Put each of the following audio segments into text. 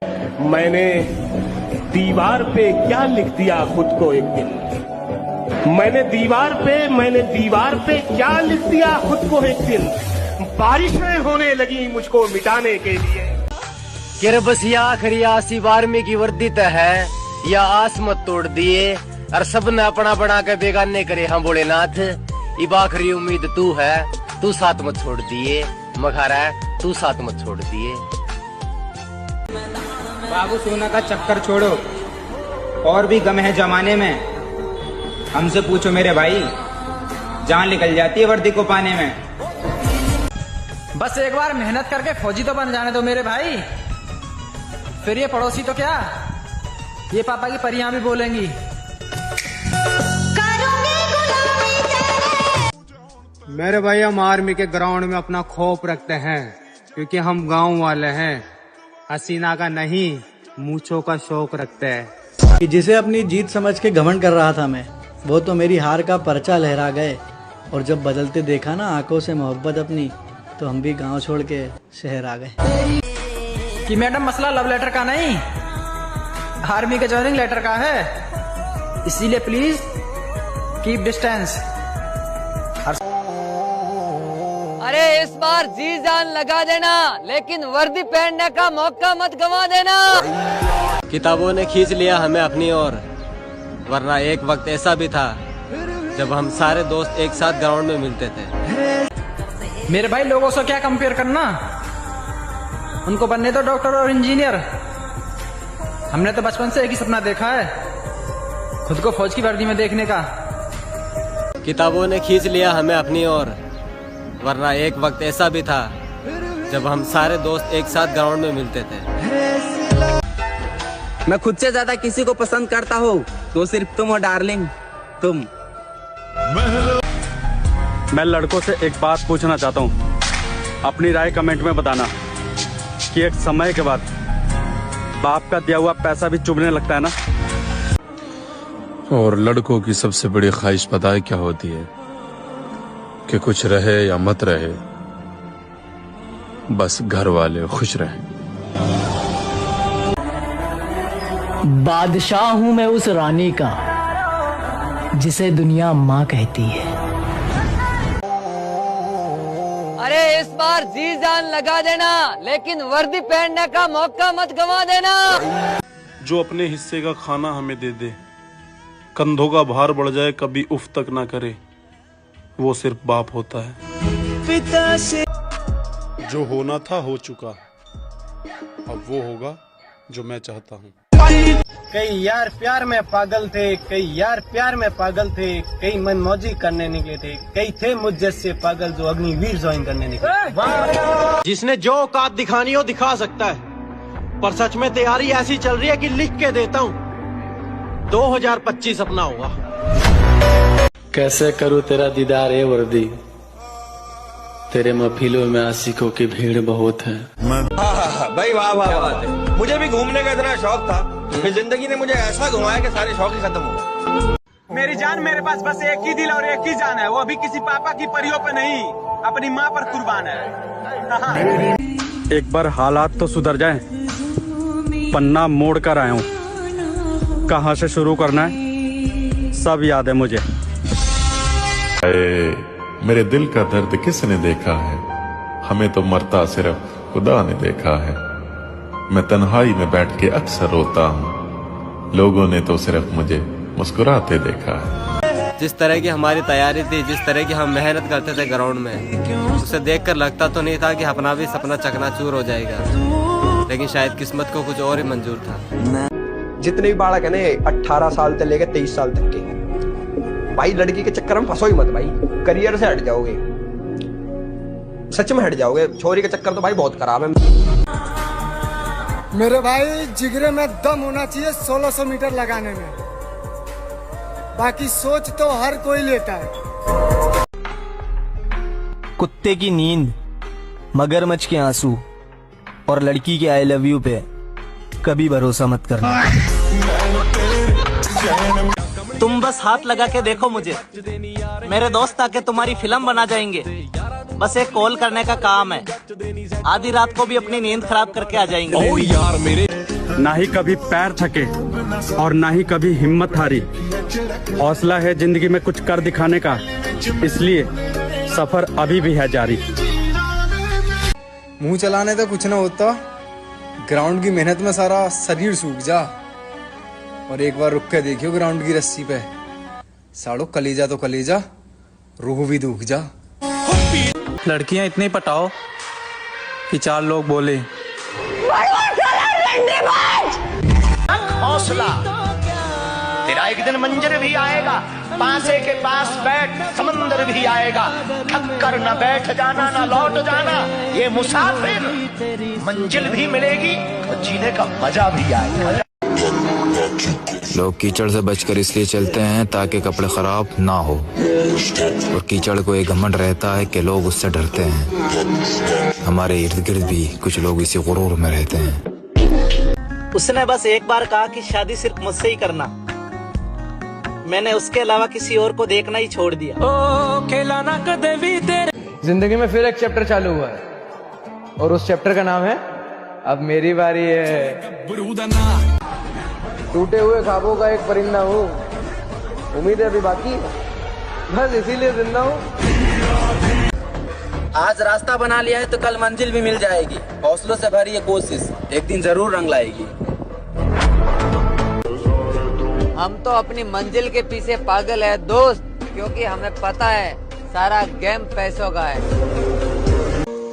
मैंने दीवार पे क्या लिख दिया खुद को एक दिन। मैंने दीवार पे क्या लिख दिया खुद को एक दिन। बारिशें होने लगी मुझको मिटाने के लिए। कि बस ये आखिरी आसी बारहवीं की वर्दी तो है, या आस मत तोड़ दिए और सब ने अपना बना के बेगाने करे हम भोलेनाथ। इब आखिरी उम्मीद तू है, तू साथ मत छोड़ दिए मखारा, तू साथ मत छोड़ दिए। बाबू सोना का चक्कर छोड़ो, और भी गम है जमाने में। हमसे पूछो मेरे भाई, जान निकल जाती है वर्दी को पाने में। बस एक बार मेहनत करके फौजी तो बन जाने दो मेरे भाई, फिर ये पड़ोसी तो क्या, ये पापा की परियां भी बोलेंगी। मेरे भाई हम आर्मी के ग्राउंड में अपना खौफ रखते हैं, क्योंकि हम गांव वाले हैं। हसीना का नहीं, मूंछों का शौक रखते हैं। कि जिसे अपनी जीत समझ के घमंड कर रहा था मैं, वो तो मेरी हार का पर्चा लहरा गए। और जब बदलते देखा ना आंखों से मोहब्बत अपनी, तो हम भी गांव छोड़ के शहर आ गए। कि मैडम मसला लव लेटर का नहीं, आर्मी के ज्वाइनिंग लेटर का है, इसीलिए प्लीज कीप डिस्टेंस। अरे इस बार जी जान लगा देना, लेकिन वर्दी पहनने का मौका मत गंवा देना। किताबों ने खींच लिया हमें अपनी ओर, वरना एक वक्त ऐसा भी था जब हम सारे दोस्त एक साथ ग्राउंड में मिलते थे। मेरे भाई लोगों से क्या कंपेयर करना, उनको बनने तो डॉक्टर और इंजीनियर। हमने तो बचपन से एक ही सपना देखा है, खुद को फौज की वर्दी में देखने का। किताबों ने खींच लिया हमें अपनी ओर, वरना एक वक्त ऐसा भी था जब हम सारे दोस्त एक साथ ग्राउंड में मिलते थे। मैं खुद से ज्यादा किसी को पसंद करता हूँ तो सिर्फ तुम हो डार्लिंग, तुम। मैं लड़कों से एक बात पूछना चाहता हूँ, अपनी राय कमेंट में बताना कि एक समय के बाद बाप का दिया हुआ पैसा भी चुभने लगता है ना। और लड़कों की सबसे बड़ी ख्वाहिश पता है क्या होती है? कि कुछ रहे या मत रहे, बस घर वाले खुश रहें। बादशाह हूं मैं उस रानी का जिसे दुनिया माँ कहती है। अरे इस बार जी जान लगा देना, लेकिन वर्दी पहनने का मौका मत गंवा देना। जो अपने हिस्से का खाना हमें दे दे, कंधों का भार बढ़ जाए कभी उफ तक ना करे, वो सिर्फ बाप होता है। पिता से जो होना था हो चुका, अब वो होगा जो मैं चाहता हूँ। कई यार प्यार में पागल थे, कई यार प्यार में पागल थे, कई मनमौजी करने निकले थे, कई थे मुझ जैसे पागल जो अग्निवीर ज्वाइन करने निकले। जिसने जो औकात दिखानी हो दिखा सकता है, पर सच में तैयारी ऐसी चल रही है कि लिख के देता हूँ 2025 अपना होगा। कैसे करूँ तेरा दीदार ए वर्दी, तेरे महफिलों में आशिकों की भीड़ बहुत है। भाई वाह वाह वाह, मुझे भी घूमने का इतना शौक था, फिर जिंदगी ने मुझे ऐसा घुमाया कि सारे शौक ही खत्म हो गए। मेरी जान मेरे पास बस एक ही दिल और एक ही जान है, वो अभी किसी पापा की परियों पे नहीं, अपनी माँ पर कुर्बान है। एक बार हालात तो सुधर जाएं, पन्ना मोड़ कर आया हूँ, कहाँ से शुरू करना है सब याद है मुझे। मेरे दिल का दर्द किसने देखा है? हमें तो मरता सिर्फ खुदा ने देखा है। मैं तन्हाई में बैठ के अक्सर रोता हूँ, लोगों ने तो सिर्फ मुझे मुस्कुराते देखा है। जिस तरह की हमारी तैयारी थी, जिस तरह की हम मेहनत करते थे ग्राउंड में, उसे देखकर लगता तो नहीं था कि अपना भी सपना चकनाचूर हो जाएगा, लेकिन शायद किस्मत को कुछ और ही मंजूर था। जितने भी बालक है ना 18 साल से लेकर 23 साल तक के, भाई लड़की के चक्कर में फंसो ही मत भाई, करियर से हट जाओगे, सच में हट जाओगे। छोरी के चक्कर तो भाई बहुत खराब है। मेरे भाई जिगरे में दम होना चाहिए 1600 मीटर लगाने में, बाकी सोच तो हर कोई लेता है। कुत्ते की नींद, मगरमच्छ के आंसू और लड़की के आई लव यू पे कभी भरोसा मत करना। तुम बस हाथ लगा के देखो मुझे, मेरे दोस्त आके तुम्हारी फिल्म बना जाएंगे। बस एक कॉल करने का काम है, आधी रात को भी अपनी नींद खराब करके आ जाएंगे। ओ यार मेरे ना ही कभी पैर थके और ना ही कभी हिम्मत हारी। हौसला है जिंदगी में कुछ कर दिखाने का, इसलिए सफर अभी भी है जारी। मुंह चलाने तो कुछ ना होता, ग्राउंड की मेहनत में सारा शरीर सूख जा। और एक बार रुक के देखियो ग्राउंड की रस्सी पे, साड़ो कलेजा तो कलेजा, रूह भी दुख जा। लड़कियां इतनी पटाओ कि 4 लोग बोले हौसला, तेरा एक दिन मंजर भी आएगा, पासे के पास बैठ समंदर भी आएगा। थक कर न बैठ जाना न लौट जाना, ये मुसाफिर, मंजिल भी मिलेगी और जीने का मजा भी आएगा। लोग कीचड़ से बचकर इसलिए चलते हैं ताकि कपड़े खराब ना हो, और कीचड़ को एक घमंड रहता है कि लोग उससे डरते हैं। हमारे इर्द गिर्द भी कुछ लोग इसी गुरूर में रहते हैं। उसने बस एक बार कहा कि शादी सिर्फ मुझसे ही करना, मैंने उसके अलावा किसी और को देखना ही छोड़ दिया। जिंदगी में फिर एक चैप्टर चालू हुआ है, और उस चैप्टर का नाम है अब मेरी बारी है। टूटे हुए ख्वाबों का एक परिंदा हूँ, उम्मीद है अभी बाकी, बस इसीलिए जिंदा हूँ। आज रास्ता बना लिया है तो कल मंजिल भी मिल जाएगी। हौसलों से भरी ये कोशिश एक दिन जरूर रंग लाएगी। हम तो अपनी मंजिल के पीछे पागल है दोस्त, क्योंकि हमें पता है सारा गेम पैसों का है।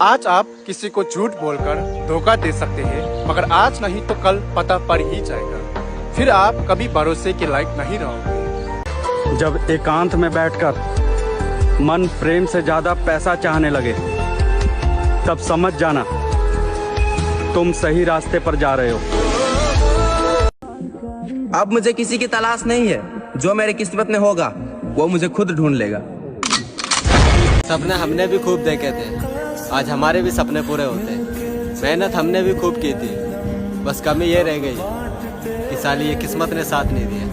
आज आप किसी को झूठ बोलकर धोखा दे सकते हैं, मगर आज नहीं तो कल पता पड़ ही जाएगा, फिर आप कभी भरोसे के लायक नहीं रहोगे। जब एकांत में बैठकर मन प्रेम से ज्यादा पैसा चाहने लगे, तब समझ जाना तुम सही रास्ते पर जा रहे हो। अब मुझे किसी की तलाश नहीं है, जो मेरी किस्मत में होगा वो मुझे खुद ढूंढ लेगा। सपने हमने भी खूब देखे थे, आज हमारे भी सपने पूरे होते। मेहनत हमने भी खूब की थी, बस कमी ये रह गई कि साली ये किस्मत ने साथ नहीं दिया।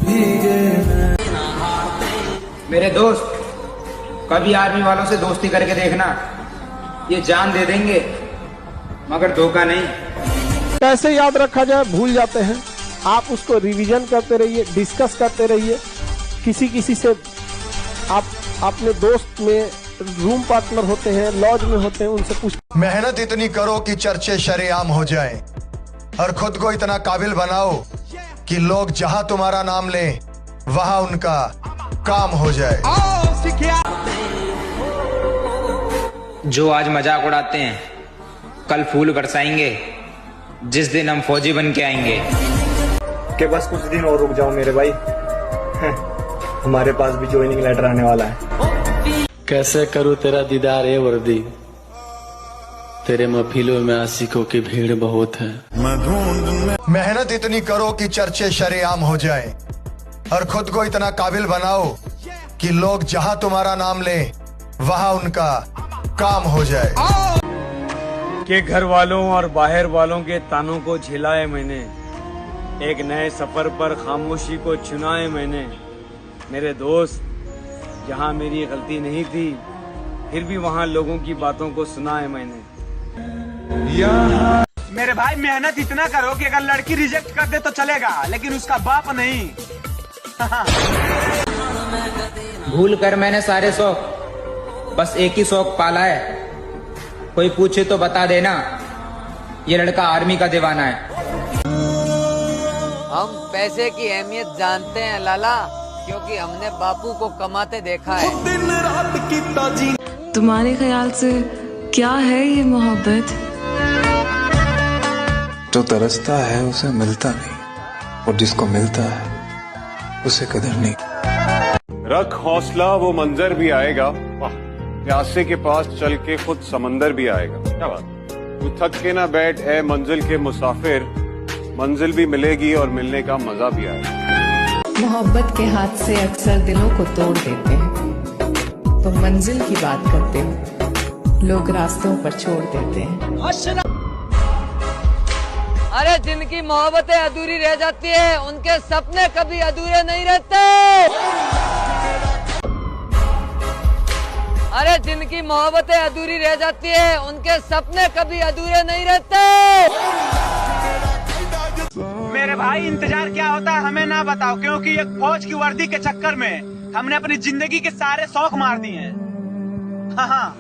मेरे दोस्त, कभी आर्मी वालों से दोस्ती करके देखना, ये जान दे देंगे मगर धोखा नहीं। कैसे याद रखा जाए भूल जाते हैं। आप उसको रिवीजन करते रहिए, डिस्कस करते रहिए। किसी से आप अपने दोस्त में रूम पार्टनर होते हैं, लॉज में होते हैं, उनसे पूछ। मेहनत इतनी करो कि चर्चे शरेआम हो जाए, और खुद को इतना काबिल बनाओ कि लोग जहां तुम्हारा नाम लें वहां उनका काम हो जाए। जो आज मजाक उड़ाते हैं कल फूल बरसाएंगे, जिस दिन हम फौजी बन के आएंगे। कि बस कुछ दिन और रुक जाओ मेरे भाई, हमारे पास भी ज्वाइनिंग लेटर आने वाला है। कैसे करूँ तेरा दीदार ए वर्दी, तेरे महफिलों में आशिकों की भीड़ बहुत है। मेहनत इतनी करो कि चर्चे शरेआम हो जाए, और खुद को इतना काबिल बनाओ कि लोग जहां तुम्हारा नाम लें वहां उनका काम हो जाए। के घर वालों और बाहर वालों के तानों को झेला है मैंने, एक नए सफर पर खामोशी को चुना है मैंने। मेरे दोस्त, जहां मेरी गलती नहीं थी, फिर भी वहां लोगों की बातों को सुना है मैंने। मेरे भाई, मेहनत इतना करो कि अगर लड़की रिजेक्ट कर दे तो चलेगा, लेकिन उसका बाप नहीं। भूल कर मैंने सारे शौक, बस एक ही शौक पाला है। कोई पूछे तो बता देना, ये लड़का आर्मी का दीवाना है। हम पैसे की अहमियत जानते हैं लाला, क्योंकि हमने बापू को कमाते देखा है। तुम्हारे ख्याल से क्या है ये मोहब्बत? जो तरसता है उसे मिलता नहीं, और जिसको मिलता है उसे कदर नहीं। रख हौसला, वो मंजर भी आएगा। वाह, प्यासे के पास चल के खुद समंदर भी आएगा। क्या बात। तू थक के ना बैठ है मंजिल के मुसाफिर, मंजिल भी मिलेगी और मिलने का मजा भी आएगा। मोहब्बत के हाथ से अक्सर दिलों को तोड़ देते हैं, तो मंजिल की बात करते हो लोग रास्तों पर छोड़ देते हैं। अरे जिनकी मोहब्बतें अधूरी रह जाती है, उनके सपने कभी अधूरे नहीं रहते। अरे जिनकी मोहब्बतें अधूरी रह जाती है, उनके सपने कभी अधूरे नहीं रहते। भाई इंतजार क्या होता है हमें ना बताओ, क्योंकि एक फौज की वर्दी के चक्कर में हमने अपनी जिंदगी के सारे शौक मार दिए हैं। हाँ।